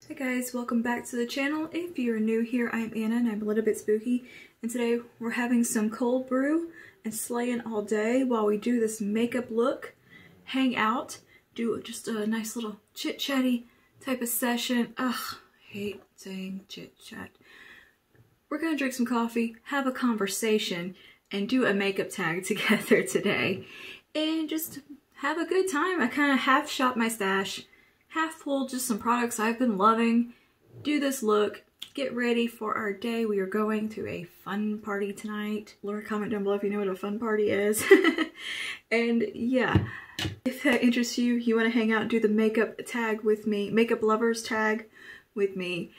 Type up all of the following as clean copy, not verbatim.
Hey guys, welcome back to the channel. If you're new here, I'm Anna and I'm a little bit spooky. And today we're having some cold brew and slaying all day while we do this makeup look, hang out, do just a nice little chit-chatty type of session. Ugh, I hate saying chit-chat. We're gonna drink some coffee, have a conversation, and do a makeup tag together today. And just have a good time. I kind of half shot my stash, half pulled just some products I've been loving, do this look, get ready for our day. We are going to a fun party tonight. Laura, comment down below if you know what a fun party is. And yeah, if that interests you, you want to hang out and do the makeup tag with me, makeup lovers tag with me,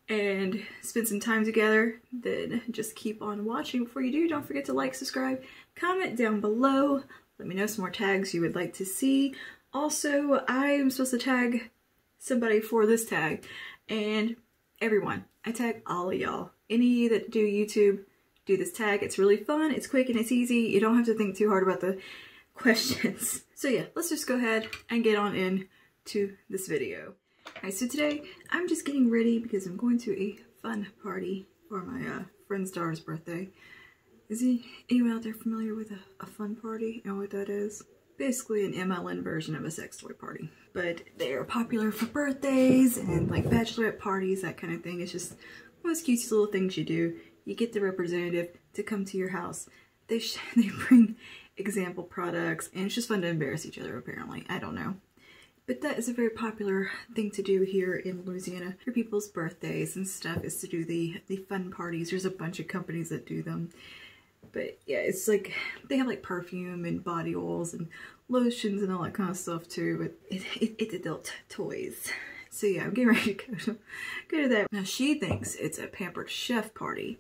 and spend some time together, then just keep on watching. Before you do, don't forget to like, subscribe, comment down below. Let me know some more tags you would like to see. Also, I am supposed to tag somebody for this tag, and everyone. I tag all of y'all. Any that do YouTube, do this tag. It's really fun, it's quick, and it's easy. You don't have to think too hard about the questions. So yeah, let's just go ahead and get on in to this video. Alright, so today I'm just getting ready because I'm going to a fun party for my friend's daughter's birthday. Is anyone out there familiar with a fun party? You know what that is? Basically an MLN version of a sex toy party. But they are popular for birthdays and like bachelorette parties, that kind of thing. It's just one of those cutest little things you do. You get the representative to come to your house. They bring example products, and it's just fun to embarrass each other, apparently. I don't know. But that is a very popular thing to do here in Louisiana for people's birthdays and stuff, is to do the fun parties. There's a bunch of companies that do them. But yeah, it's like, they have like perfume and body oils and lotions and all that kind of stuff too, but it's adult toys. So yeah, I'm getting ready to go to that. Now she thinks it's a Pampered Chef party,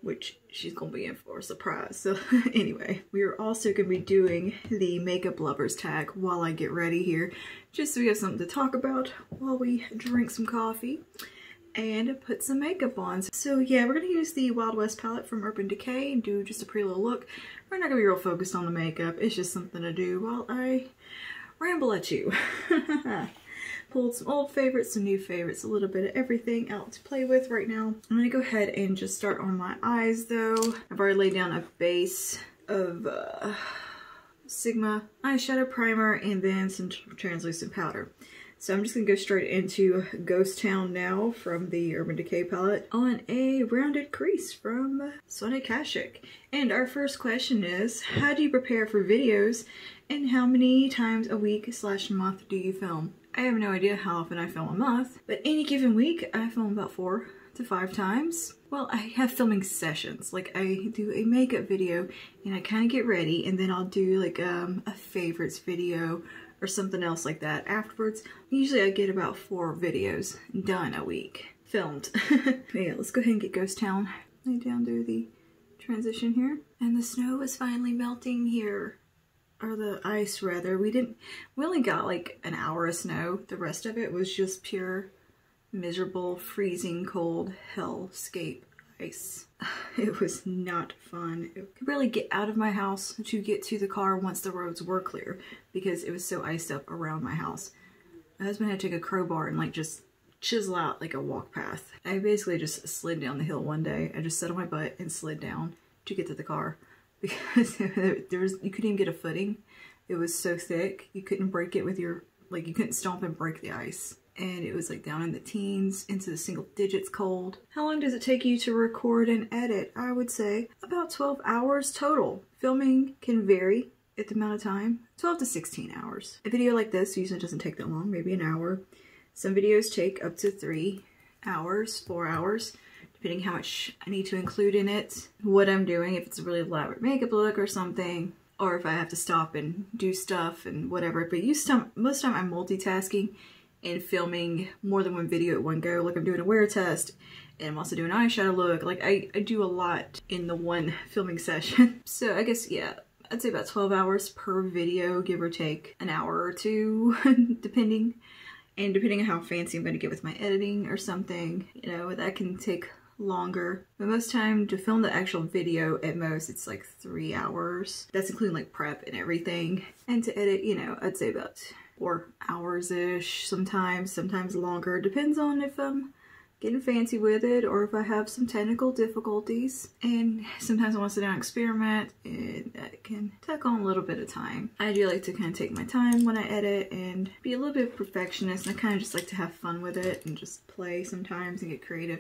which she's gonna be in for a surprise. So anyway, we are also gonna be doing the makeup lovers tag while I get ready here, just so we have something to talk about while we drink some coffee and put some makeup on. So yeah, we're gonna use the Wild West palette from Urban Decay and do just a pretty little look. We're not gonna be real focused on the makeup. It's just something to do while I ramble at you. Pulled some old favorites, some new favorites, a little bit of everything out to play with right now. I'm gonna go ahead and just start on my eyes though. I've already laid down a base of Sigma eyeshadow primer and then some translucent powder. So I'm just going to go straight into Ghost Town now from the Urban Decay palette on a rounded crease from Sonia Kashuk. And our first question is, how do you prepare for videos and how many times a week / month do you film? I have no idea how often I film a month, but any given week I film about 4 to 5 times. Well, I have filming sessions. Like I do a makeup video and I kind of get ready, and then I'll do like a favorites video or something else like that afterwards. Usually I get about 4 videos done a week, filmed. Yeah, let's go ahead and get Ghost Town. Lay down to the transition here. And the snow is finally melting here. Or the ice rather. We only got like an hour of snow. The rest of it was just pure, miserable, freezing cold hellscape ice. It was not fun. I could barely get out of my house to get to the car once the roads were clear because it was so iced up around my house. My husband had to take a crowbar and like just chisel out like a walk path. I basically just slid down the hill one day. I just sat on my butt and slid down to get to the car because you couldn't even get a footing. It was so thick. You couldn't break it with your, like you couldn't stomp and break the ice. And it was like down in the teens, into the single digits cold. How long does it take you to record and edit? I would say about 12 hours total. Filming can vary at the amount of time, 12 to 16 hours. A video like this usually doesn't take that long, maybe an hour. Some videos take up to 3 hours, 4 hours, depending how much I need to include in it, what I'm doing, if it's a really elaborate makeup look or something, or if I have to stop and do stuff and whatever. But most of the time I'm multitasking and filming more than one video at one go. Like I'm doing a wear test and I'm also doing an eyeshadow look. Like I do a lot in the one filming session. So I guess, yeah, I'd say about 12 hours per video, give or take an hour or 2, depending. And depending on how fancy I'm going to get with my editing or something, you know, that can take longer. But most time to film the actual video, at most it's like 3 hours. That's including like prep and everything. And to edit, you know, I'd say about or hours-ish, sometimes longer. Depends on if I'm getting fancy with it or if I have some technical difficulties. And sometimes I want to sit down and experiment, and that can take on a little bit of time. I do like to kind of take my time when I edit and be a little bit perfectionist, and I kind of just like to have fun with it and just play sometimes and get creative.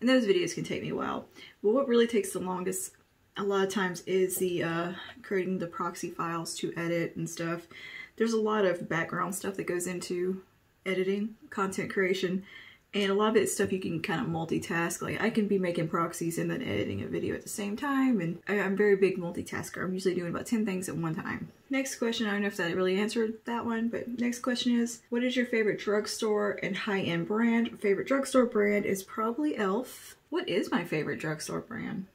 And those videos can take me a while. But what really takes the longest a lot of times is the creating the proxy files to edit and stuff. There's a lot of background stuff that goes into editing, content creation, and a lot of it's stuff you can kind of multitask. Like I can be making proxies and then editing a video at the same time, and I'm a very big multitasker. I'm usually doing about 10 things at one time. Next question, I don't know if that really answered that one, but next question is, what is your favorite drugstore and high-end brand? My favorite drugstore brand is probably e.l.f. What is my favorite drugstore brand?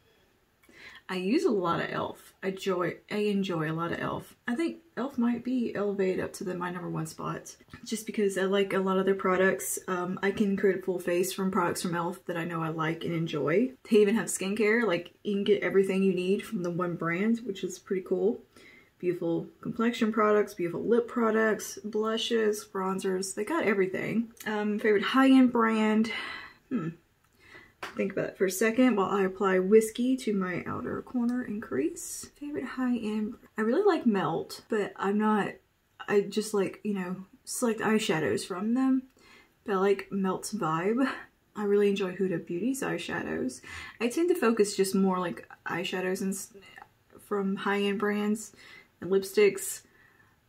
I use a lot of e.l.f. I enjoy a lot of e.l.f. I think e.l.f. might be elevated up to my #1 spot, just because I like a lot of their products. I can create a full face from products from e.l.f. that I know I like and enjoy. They even have skincare, like you can get everything you need from the one brand, which is pretty cool. Beautiful complexion products, beautiful lip products, blushes, bronzers, they got everything. Favorite high-end brand, think about it for a second while I apply whiskey to my outer corner and crease. Favorite high-end, I really like Melt, but I just like, you know, select eyeshadows from them. But I like Melt's vibe. I really enjoy Huda Beauty's eyeshadows. I tend to focus just more like eyeshadows and from high-end brands and lipsticks.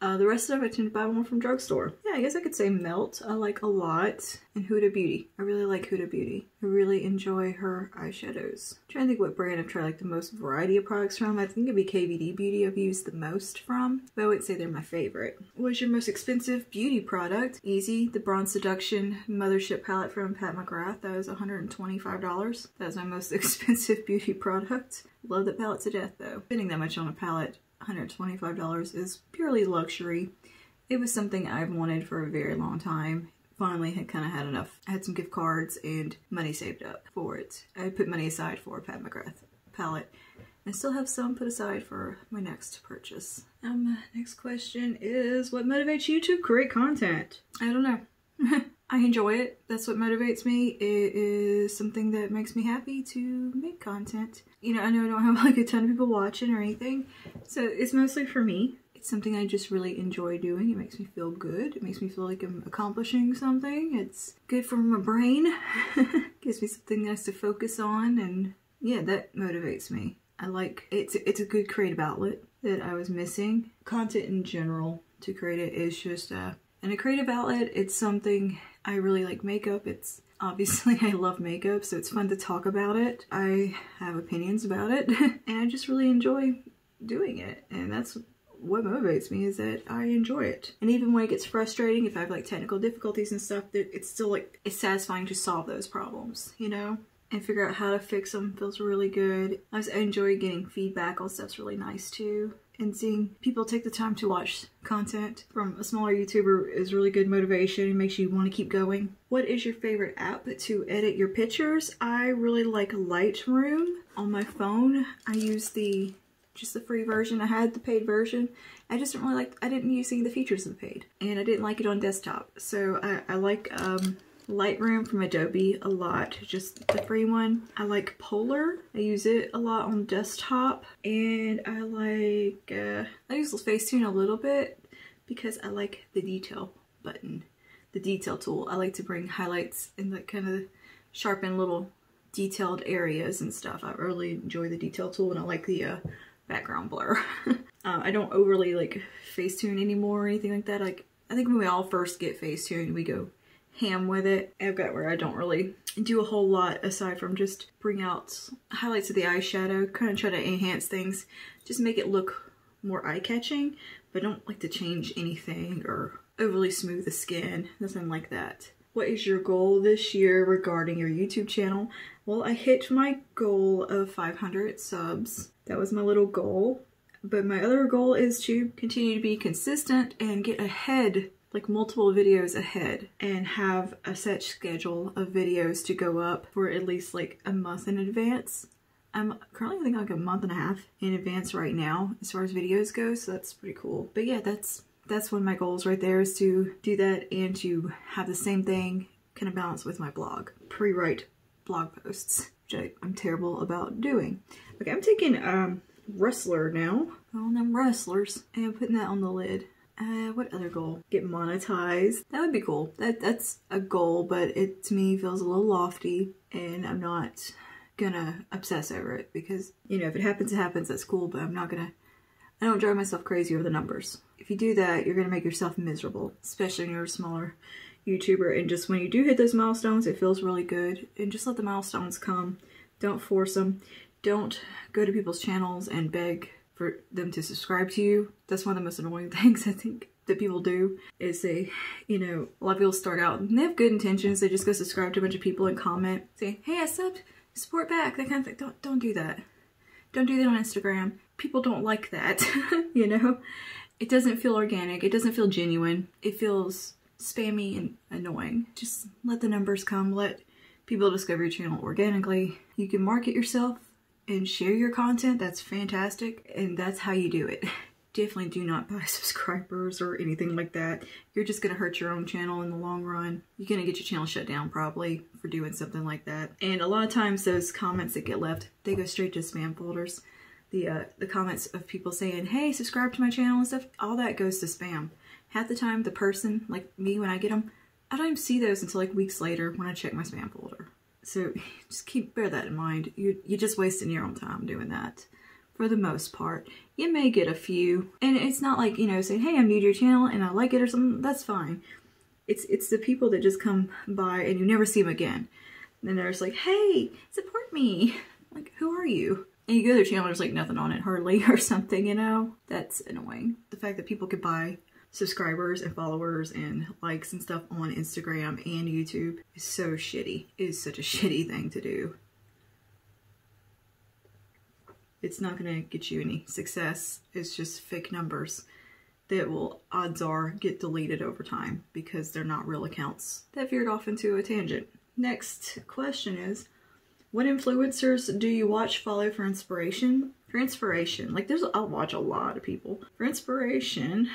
The rest of it I tend to buy more from drugstore. Yeah, I guess I could say Melt I like a lot, and Huda Beauty. I really like Huda Beauty. I really enjoy her eyeshadows. I'm trying to think what brand I've tried like the most variety of products from. I think it'd be KVD Beauty I've used the most from, but I wouldn't say they're my favorite. What is your most expensive beauty product? Easy, the Bronze Seduction Mothership palette from Pat McGrath. That was $125. That was my most expensive beauty product. Love that palette to death though. Spending that much on a palette, $125, is purely luxury. It was something I've wanted for a very long time. Finally had kind of had enough. I had some gift cards and money saved up for it. I put money aside for a Pat McGrath palette. I still have some put aside for my next purchase. Next question is, what motivates you to create content? I don't know. I enjoy it. That's what motivates me. It is something that makes me happy to make content. You know, I know I don't have like a ton of people watching or anything, so it's mostly for me. It's something I just really enjoy doing. It makes me feel good. It makes me feel like I'm accomplishing something. It's good for my brain. Gives me something nice to focus on, and yeah, that motivates me. I like it's a good creative outlet that I was missing. Content in general, to create it is just and a creative outlet. It's something I really like. Makeup, it's obviously I love makeup, so it's fun to talk about it. I have opinions about it and I just really enjoy doing it, and that's what motivates me, is that I enjoy it. And even when it gets frustrating, if I have like technical difficulties and stuff, it's still like, it's satisfying to solve those problems, you know, and figure out how to fix them. Feels really good. I enjoy getting feedback on stuff's really nice too. And seeing people take the time to watch content from a smaller YouTuber is really good motivation. It makes you want to keep going. What is your favorite app to edit your pictures? I really like Lightroom on my phone. I use just the free version. I had the paid version. I just didn't really I didn't use any of the features of the paid, and I didn't like it on desktop. So I like Lightroom from Adobe a lot, just the free one. I like Polar. I use it a lot on desktop, and I like I use Facetune a little bit because I like the detail button, the detail tool. I like to bring highlights and like kind of sharpen little detailed areas and stuff. I really enjoy the detail tool, and I like the background blur. I don't overly like Facetune anymore or anything like that. Like, I think when we all first get Facetune, we go ham with it. I've got where I don't really do a whole lot aside from just bring out highlights of the eyeshadow, kind of try to enhance things, just make it look more eye-catching, but don't like to change anything or overly smooth the skin, nothing like that. What is your goal this year regarding your YouTube channel? Well, I hit my goal of 500 subs. That was my little goal. But my other goal is to continue to be consistent and get ahead, like multiple videos ahead, and have a set schedule of videos to go up for at least like a month in advance. I'm currently I think like a month and a half in advance right now as far as videos go, so that's pretty cool. But yeah, that's that's one of my goals right there, is to do that and to have the same thing kind of balance with my blog. Pre-write blog posts, which I'm terrible about doing. Okay, I'm taking Wrestler now. All them wrestlers. And putting that on the lid. What other goal? Get monetized. That would be cool. That's a goal, but it to me feels a little lofty, and I'm not gonna obsess over it because, you know, if it happens, it happens. That's cool, but I don't drive myself crazy over the numbers. If you do that, you're gonna make yourself miserable, especially when you're a smaller YouTuber. And just when you do hit those milestones, it feels really good. And just let the milestones come. Don't force them. Don't go to people's channels and beg for them to subscribe to you. That's one of the most annoying things I think that people do, is they, you know, a lot of people start out and they have good intentions. They just go subscribe to a bunch of people and comment saying, hey, I subbed, support back, that kind of thing. Don't do that. Don't do that on Instagram. People don't like that, you know? It doesn't feel organic. It doesn't feel genuine. It feels spammy and annoying. Just let the numbers come. Let people discover your channel organically. You can market yourself and share your content. That's fantastic. And that's how you do it. Definitely do not buy subscribers or anything like that. You're just going to hurt your own channel in the long run. You're going to get your channel shut down probably for doing something like that. And a lot of times those comments that get left, they go straight to spam folders. The comments of people saying, hey, subscribe to my channel and stuff, all that goes to spam. Half the time, the person, like me, when I get them, I don't even see those until like weeks later when I check my spam folder. So just bear that in mind. You're just wasting your own time doing that. For the most part, you may get a few, and it's not like, you know, saying, hey, I'm new to your channel and I like it or something. That's fine. It's the people that just come by and you never see them again. And then they're just like, hey, support me. Like, who are you? And you go to their channel, there's like nothing on it hardly or something, you know? That's annoying. The fact that people could buy subscribers and followers and likes and stuff on Instagram and YouTube is so shitty. It is such a shitty thing to do. It's not going to get you any success. It's just fake numbers that will, odds are, get deleted over time because they're not real accounts. That veered off into a tangent. Next question is, what influencers do you watch, follow for inspiration? For inspiration, like I'll watch a lot of people. For inspiration,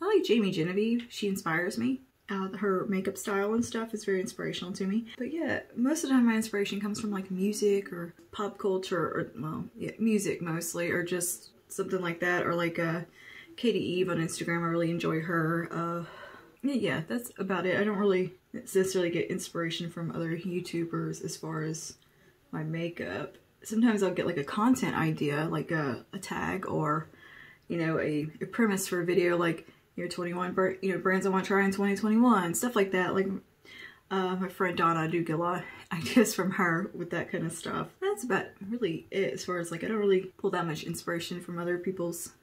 I like Jamie Genevieve. She inspires me. Her makeup style and stuff is very inspirational to me. But yeah, most of the time my inspiration comes from like music or pop culture, or well, yeah, music mostly, or just something like that. Or like Katie Eve on Instagram. I really enjoy her. Yeah, that's about it. I don't really necessarily get inspiration from other YouTubers as far as my makeup. Sometimes I'll get like a content idea, like a tag, or, you know, a premise for a video, like, you know, 21 brands I want to try in 2021, stuff like that. Like my friend Donna, I do get a lot of ideas from her with that kind of stuff. That's about really it, as far as like, I don't really pull that much inspiration from other people's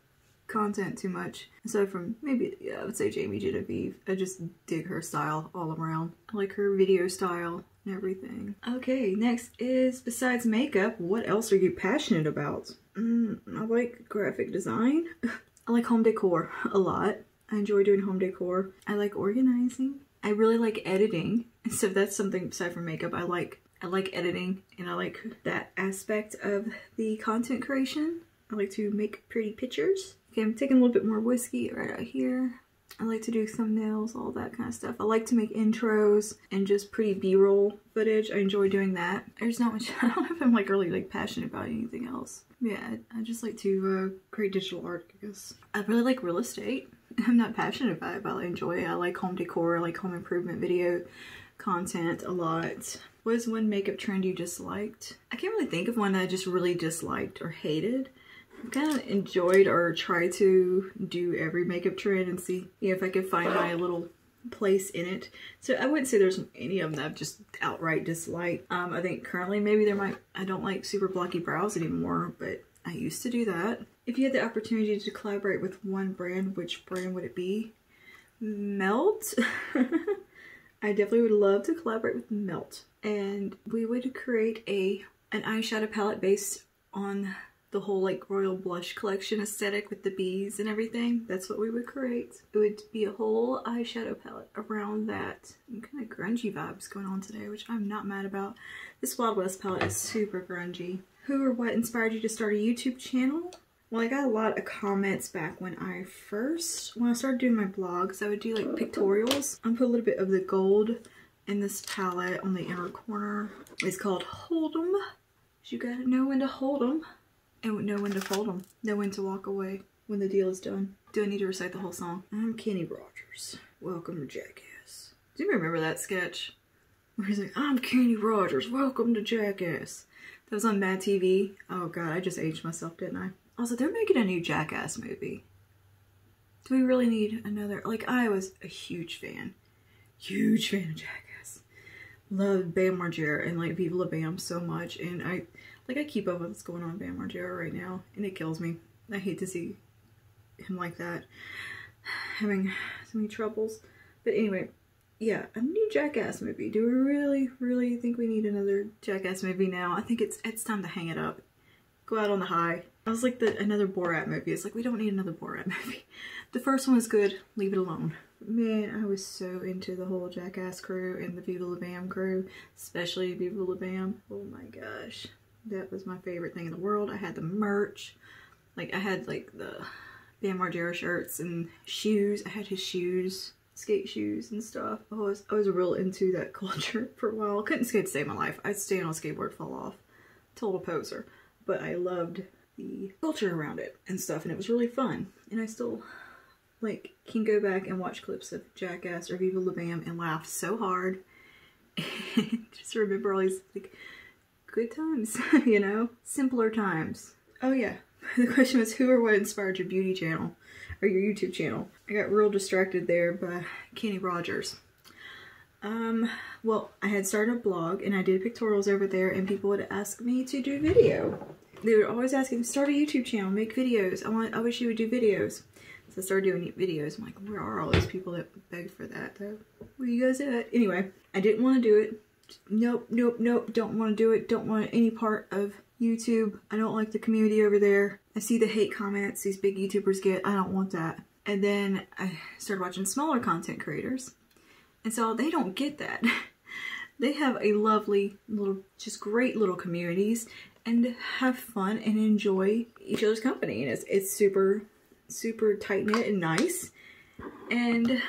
content too much. Aside from maybe, yeah, I would say Jamie Genevieve. I just dig her style all around. I like her video style and everything. Okay, next is, besides makeup, what else are you passionate about? I like graphic design. I like home decor a lot. I enjoy doing home decor. I like organizing. I really like editing. And so that's something aside from makeup. I like editing, and I like that aspect of the content creation. I like to make pretty pictures. Okay, I'm taking a little bit more whiskey right out here. I like to do thumbnails, all that kind of stuff. I like to make intros and just pretty B-roll footage. I enjoy doing that. There's not much, I don't know if I'm like really like passionate about anything else. Yeah, I just like to create digital art, I guess. I really like real estate. I'm not passionate about it, but I enjoy it. I like home decor, I like home improvement video content a lot. What is one makeup trend you disliked? I can't really think of one that I just really disliked or hated. I've kind of enjoyed or tried to do every makeup trend and see if I could find my little place in it. So I wouldn't say there's any of them that I've just outright disliked. I think currently maybe I don't like super blocky brows anymore, but I used to do that. If you had the opportunity to collaborate with one brand, which brand would it be? Melt. I definitely would love to collaborate with Melt. And we would create an eyeshadow palette based on the whole like royal blush collection aesthetic with the bees and everything. That's what we would create. It would be a whole eyeshadow palette around that. And kind of grungy vibes going on today, which I'm not mad about. This Wild West palette is super grungy. Who or what inspired you to start a YouTube channel? Well, I got a lot of comments back when I started doing my blogs. I would do like pictorials. I put a little bit of the gold in this palette on the inner corner. It's called Hold 'em. You gotta know when to hold 'em and know when to fold 'em. Know when to walk away when the deal is done. Do I need to recite the whole song? I'm Kenny Rogers. Welcome to Jackass. Do you remember that sketch? Where he's like, I'm Kenny Rogers. Welcome to Jackass. That was on Mad TV. Oh god, I just aged myself, didn't I? Also, they're making a new Jackass movie. Do we really need another? Like, I was a huge fan. Huge fan of Jackass. Loved Bam Margera and like Viva La Bam so much. And I keep up with what's going on with Bam Margera right now. And it kills me. I hate to see him like that. Having so many troubles. But anyway, yeah, a new Jackass movie. Do we really, really think we need another Jackass movie now? I think it's time to hang it up. Go out on the high. I was like another Borat movie. It's like, we don't need another Borat movie. The first one was good. Leave it alone. Man, I was so into the whole Jackass crew and the Viva La Bam crew. Especially Viva La Bam. Oh my gosh. That was my favorite thing in the world. I had the merch. Like, I had like the Bam Margera shirts and shoes. I had his shoes. Skate shoes and stuff. I was real into that culture for a while. Couldn't skate to save my life. I'd stand on a skateboard, fall off. Total poser. But I loved the culture around it and stuff, and it was really fun. And I still like can go back and watch clips of Jackass or Viva La Bam and laugh so hard and just remember all these like good times, you know, simpler times. Oh yeah, the question was, who or what inspired your beauty channel or your YouTube channel? I got real distracted there by Kenny Rogers. Well, I had started a blog and I did pictorials over there, and people would ask me to do video. They would always ask me, start a YouTube channel, make videos. I wish you would do videos. So I started doing videos. I'm like, where are all those people that beg for that though? Where you guys at? Anyway, I didn't want to do it. Nope, nope, nope. Don't want to do it. Don't want any part of YouTube. I don't like the community over there. I see the hate comments these big YouTubers get. I don't want that. And then I started watching smaller content creators. And so they don't get that. They have a lovely little, just great little communities and have fun and enjoy each other's company. And it's super, super tight-knit and nice. And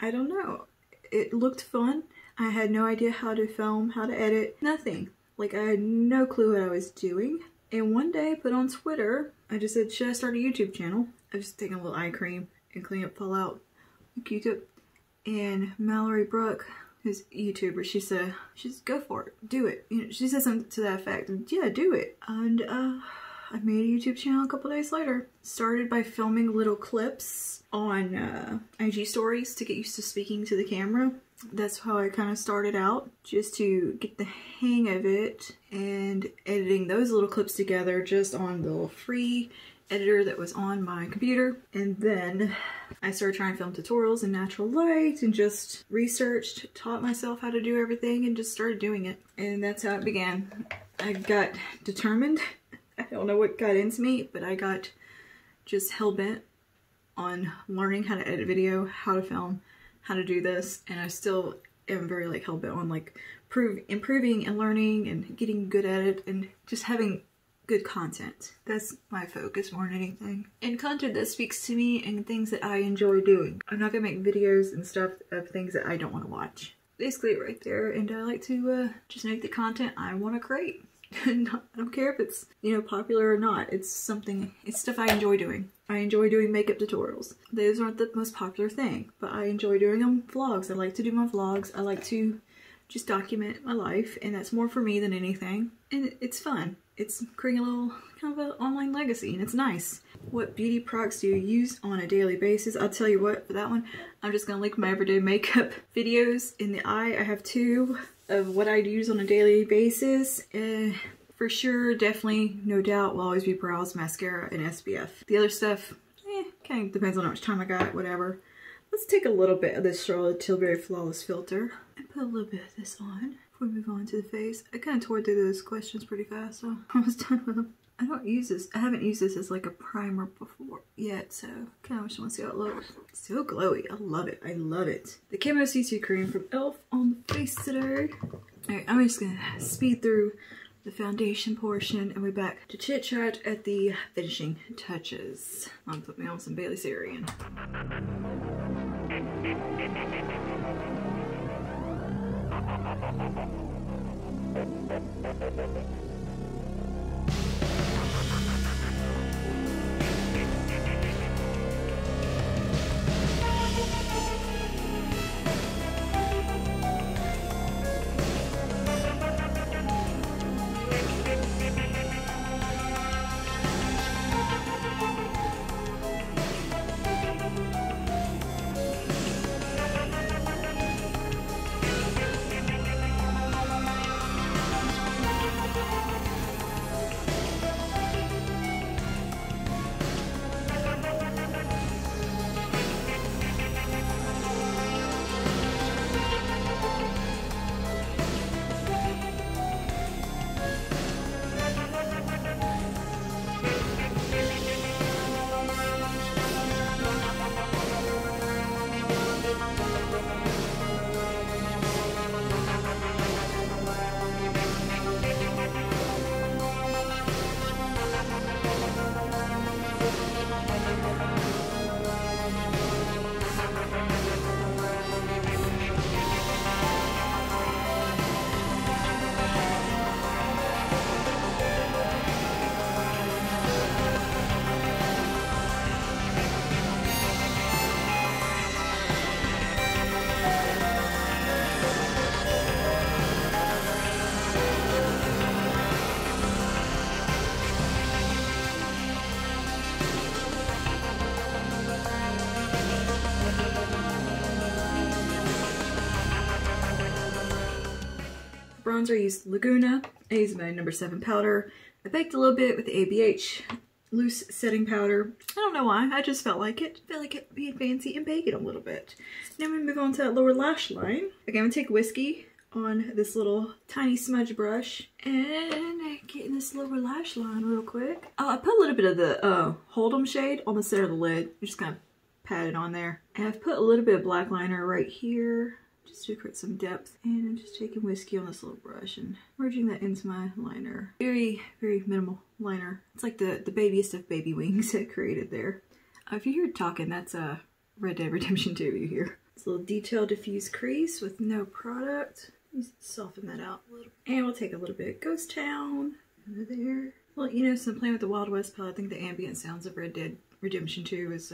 I don't know, it looked fun. I had no idea how to film, how to edit, nothing. Like, I had no clue what I was doing. And one day I put on Twitter, I just said, should I start a YouTube channel? I was taking a little eye cream and clean up fallout with Q-tip. And Mallory Brooke, who's a YouTuber, she said, go for it, do it. You know, she said something to that effect. Yeah, do it. And I made a YouTube channel a couple days later. Started by filming little clips on IG stories to get used to speaking to the camera. That's how I kind of started out, just to get the hang of it, and editing those little clips together just on the little free editor that was on my computer. And then I started trying to film tutorials in natural light and just researched, taught myself how to do everything, and just started doing it. And that's how it began. I got determined. I don't know what got into me, but I got just hell-bent on learning how to edit video, how to film, how to do this. And I still am very like hell-bent on like improving and learning and getting good at it and just having good content. That's my focus more than anything. And content that speaks to me and things that I enjoy doing. I'm not gonna make videos and stuff of things that I don't want to watch. Basically right there. And I like to just make the content I want to create. I don't care if it's, you know, popular or not. It's stuff I enjoy doing. I enjoy doing makeup tutorials. Those aren't the most popular thing, but I enjoy doing them. Vlogs. I like to do my vlogs. I like to just document my life, and that's more for me than anything. And it's fun. It's creating a little kind of an online legacy, and it's nice. What beauty products do you use on a daily basis? I'll tell you what, for that one, I'm just gonna link my everyday makeup videos. In the eye, I have 2 of what I'd use on a daily basis. For sure, definitely, no doubt, will always be brows, mascara, and SPF. The other stuff, kind of depends on how much time I got, whatever. Let's take a little bit of this Charlotte Tilbury Flawless Filter and put a little bit of this on before we move on to the face. I kind of tore through those questions pretty fast, so I was done with them. I don't use this. I haven't used this as like a primer before yet, so kind of just want to see how it looks. So glowy. I love it. I love it. The Camo CC cream from e.l.f. on the face today. Alright, I'm just gonna speed through the foundation portion, and we're back to chit chat at the finishing touches. I'll put me on some Bailey Syrian. Bronzer, I used Laguna. I used my number 7 powder. I baked a little bit with the ABH loose setting powder. I don't know why, I just felt like it. Felt like it being fancy and bake it a little bit. Now I'm gonna move on to that lower lash line. Okay, I'm gonna take whiskey on this little tiny smudge brush and get in this lower lash line real quick. I put a little bit of the Hold'em shade on the center of the lid. I just kind of pat it on there. And I've put a little bit of black liner right here, just to create some depth. And I'm just taking whiskey on this little brush and merging that into my liner. Very, very minimal liner. It's like the babiest of baby wings I created there. If you hear talking, that's Red Dead Redemption 2 you hear. It's a little detailed diffused crease with no product. Just soften that out a little. And we'll take a little bit of Ghost Town under there. Well, you know, since I'm playing with the Wild West palette, I think the ambient sounds of Red Dead Redemption 2 is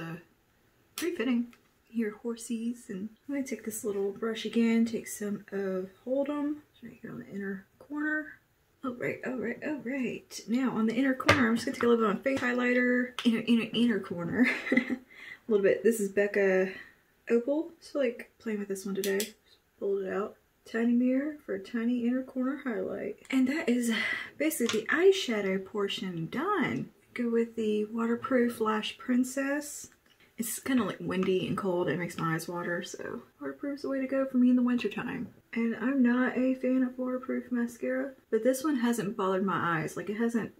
pretty fitting. Hear horsies. And I'm going to take this little brush again, take some of Hold'em right here on the inner corner. Oh right. Now on the inner corner, I'm just going to take a little bit on face highlighter. Inner corner. A little bit. This is Becca Opal. So like playing with this one today. Just pulled it out. Tiny mirror for a tiny inner corner highlight. And that is basically the eyeshadow portion done. Go with the Waterproof Lash Princess. It's kind of like windy and cold. It makes my eyes water, so waterproof's the way to go for me in the wintertime. And I'm not a fan of waterproof mascara, but this one hasn't bothered my eyes. Like, it hasn't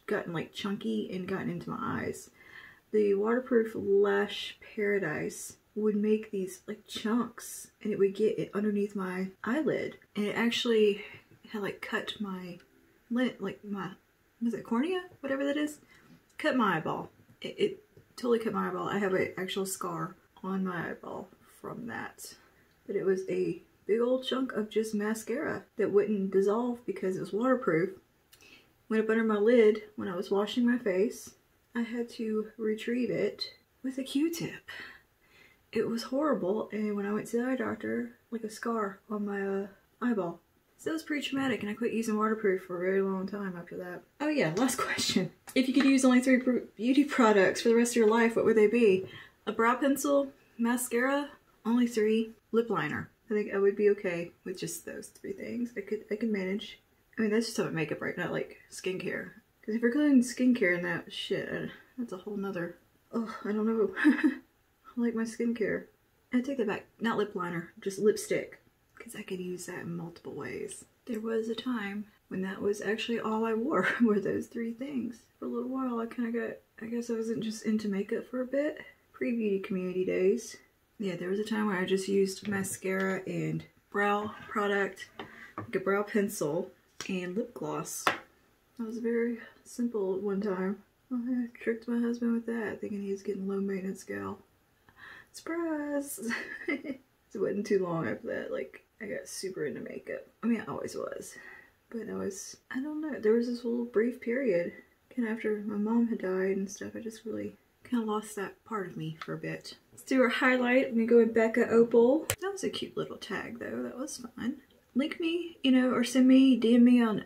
gotten like chunky and gotten into my eyes. The Waterproof Lash Paradise would make these like chunks, and it would get it underneath my eyelid, and it actually had like cut my lid, like my, was it cornea? Whatever that is. Cut my eyeball. It totally cut my eyeball. I have an actual scar on my eyeball from that. But it was a big old chunk of just mascara that wouldn't dissolve because it was waterproof. Went up under my lid when I was washing my face. I had to retrieve it with a Q-tip. It was horrible, and when I went to the eye doctor, like a scar on my eyeball. So it was pretty traumatic, and I quit using waterproof for a very long time after that. Oh yeah, last question. If you could use only 3 beauty products for the rest of your life, what would they be? A brow pencil, mascara, only 3, lip liner. I think I would be okay with just those 3 things. I could manage. I mean, that's just about makeup, right? Not like skincare. Because if you're including skincare in that shit, that's a whole nother, oh, I don't know. I like my skincare. I take that back. Not lip liner, just lipstick. Because I could use that in multiple ways. There was a time when that was actually all I wore, were those 3 things. For a little while, I kind of got, I guess I wasn't just into makeup for a bit. Pre-beauty community days. Yeah, there was a time where I just used mascara and brow product, like a brow pencil, and lip gloss. That was very simple at one time. I tricked my husband with that, thinking he was getting low maintenance gal. Surprise! It wasn't too long after that, like, I got super into makeup. I mean, I always was. But I don't know, there was this little brief period, kind of after my mom had died and stuff, I just really kind of lost that part of me for a bit. Let's do our highlight. I'm gonna go with Becca Opal. That was a cute little tag though, that was fun. Link me, you know, or send me, DM me on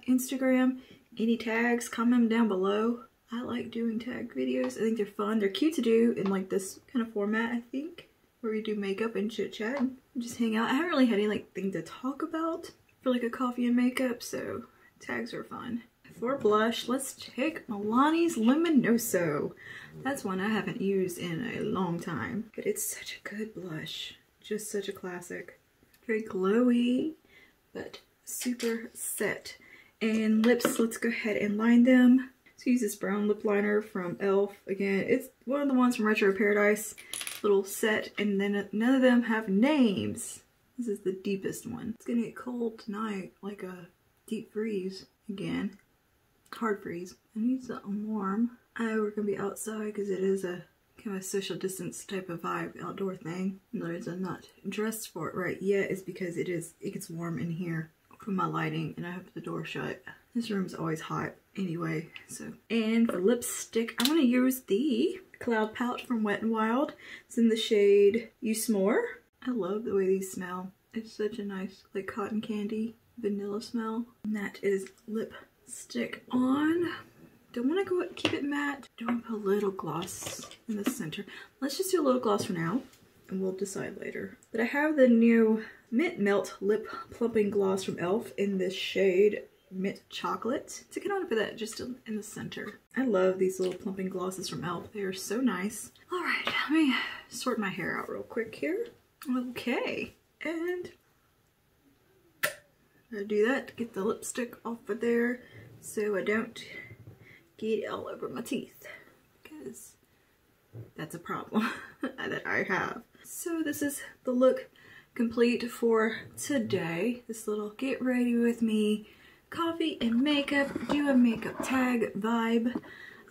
Instagram, any tags, comment them down below. I like doing tag videos. I think they're fun. They're cute to do in like this kind of format, I think, where we do makeup and chit chat and just hang out. I haven't really had anything to talk about for like a coffee and makeup, so tags are fun. For blush, let's take Milani's Luminoso. That's one I haven't used in a long time, but it's such a good blush. Just such a classic. Very glowy, but super set. And lips, let's go ahead and line them. So use this brown lip liner from e.l.f. Again, it's one of the ones from Retro Paradise. Little set, and then none of them have names. This is the deepest one. It's gonna get cold tonight, like a deep freeze again. Hard freeze. I need something warm. We're gonna be outside because it is a kind of a social distance type of vibe, outdoor thing. And the reason I'm not dressed for it right yet is because it gets warm in here from my lighting and I have the door shut. This room's always hot anyway, so. And for lipstick, I'm gonna use the Cloud Palette from Wet n Wild. It's in the shade Use More. I love the way these smell. It's such a nice, like, cotton candy vanilla smell. And that is lipstick on. Don't want to keep it matte. Don't want to put a little gloss in the center. Let's just do a little gloss for now, and we'll decide later. But I have the new Mint Melt Lip Plumping Gloss from e.l.f. in this shade Mint Chocolate. So I kind of want to put that just in the center. I love these little plumping glosses from e.l.f. They are so nice. All right, let me sort my hair out real quick here. Okay, and I do that to get the lipstick off of there so I don't get it all over my teeth, because that's a problem that I have. So this is the look complete for today. This little get ready with me coffee and makeup, do a makeup tag vibe.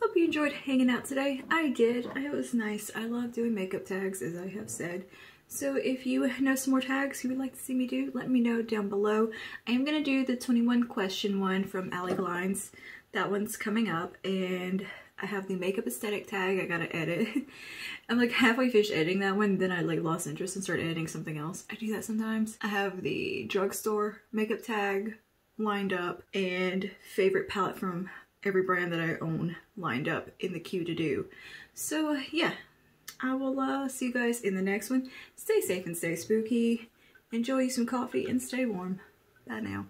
Hope you enjoyed hanging out today. I did. It was nice. I love doing makeup tags, as I have said. So if you know some more tags you would like to see me do, let me know down below. I am going to do the 21 question one from Allie Glines. That one's coming up, and I have the makeup aesthetic tag I gotta edit. I'm like halfway finished editing that one, then I like lost interest and started editing something else. I do that sometimes. I have the drugstore makeup tag lined up, and favorite palette from every brand that I own lined up in the queue to do. So yeah, I will see you guys in the next one. Stay safe and stay spooky. Enjoy some coffee and stay warm. Bye now.